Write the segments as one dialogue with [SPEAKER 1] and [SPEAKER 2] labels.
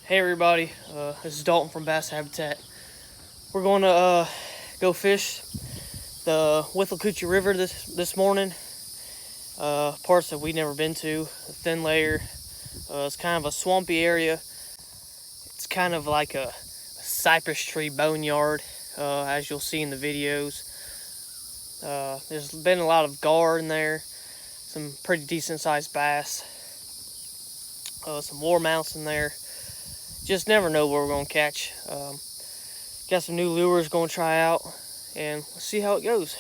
[SPEAKER 1] Hey everybody, this is Dalton from Bass Habitat. We're going to go fish the Withlacoochee River this morning. Parts that we've never been to, a thin layer. It's kind of a swampy area. It's kind of like a cypress tree boneyard, as you'll see in the videos. There's been a lot of gar in there, some pretty decent sized bass, some warmouths in there. Just never know what we're going to catch. Got some new lures going to try out, and we'll see how it goes.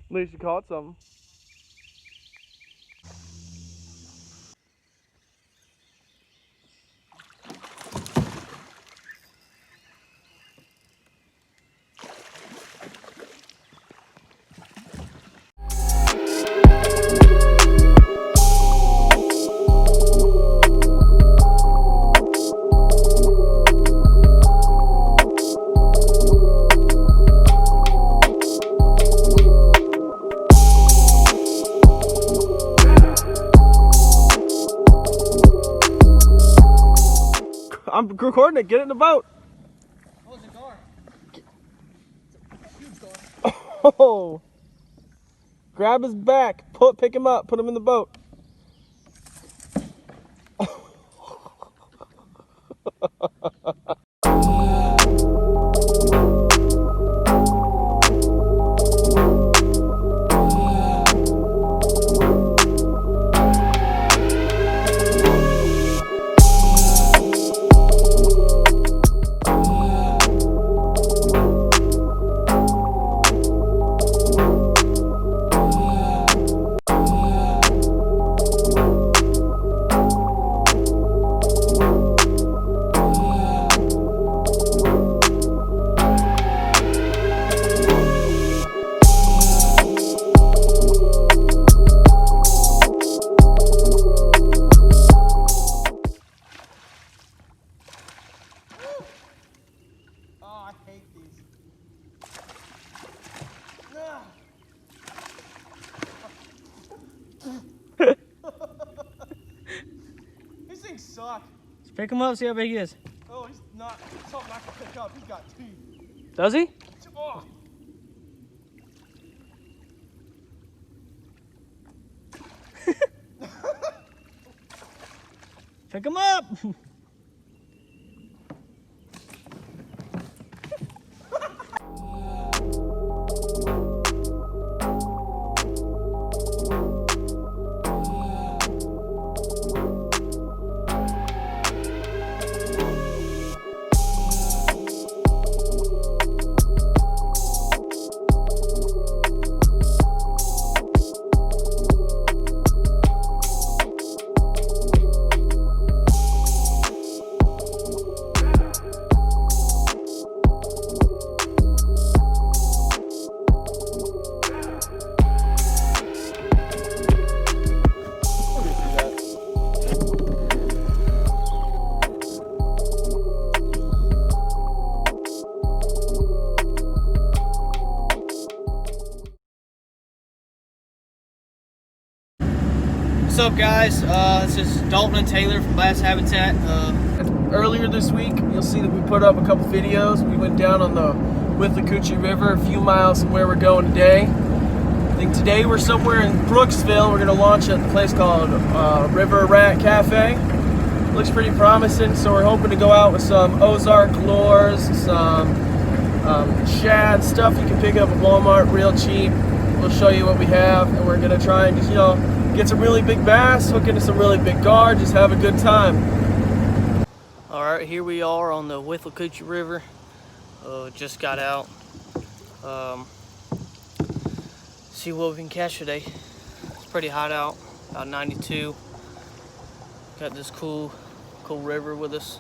[SPEAKER 2] At least you caught something. I'm recording it. Get it in the boat.
[SPEAKER 1] Oh, it's a gar. Huge gar.
[SPEAKER 2] Oh! Grab his back. Pick him up. Put him in the boat.
[SPEAKER 1] Oh, I hate these. These things suck.
[SPEAKER 2] Let's pick him up, see how big he is.
[SPEAKER 1] Oh, he's not something I can pick up. He's got teeth.
[SPEAKER 2] Does he?
[SPEAKER 1] Oh.
[SPEAKER 2] Pick him up!
[SPEAKER 1] What's up, guys? This is Dalton and Taylor from Bass Habitat.
[SPEAKER 2] Earlier this week, you'll see that we put up a couple videos. We went down on the Withlacoochee River, a few miles from where we're going today. I think today we're somewhere in Brooksville. We're going to launch at a place called River Rat Cafe. Looks pretty promising, so we're hoping to go out with some Ozark lures, some shad stuff you can pick up at Walmart real cheap. We'll show you what we have, and we're going to try and just, get some really big bass, hook into some really big gar, just have a good time.
[SPEAKER 1] Alright, here we are on the Withlacoochee River. Just got out. See what we can catch today. It's pretty hot out, about 92. Got this cool river with us.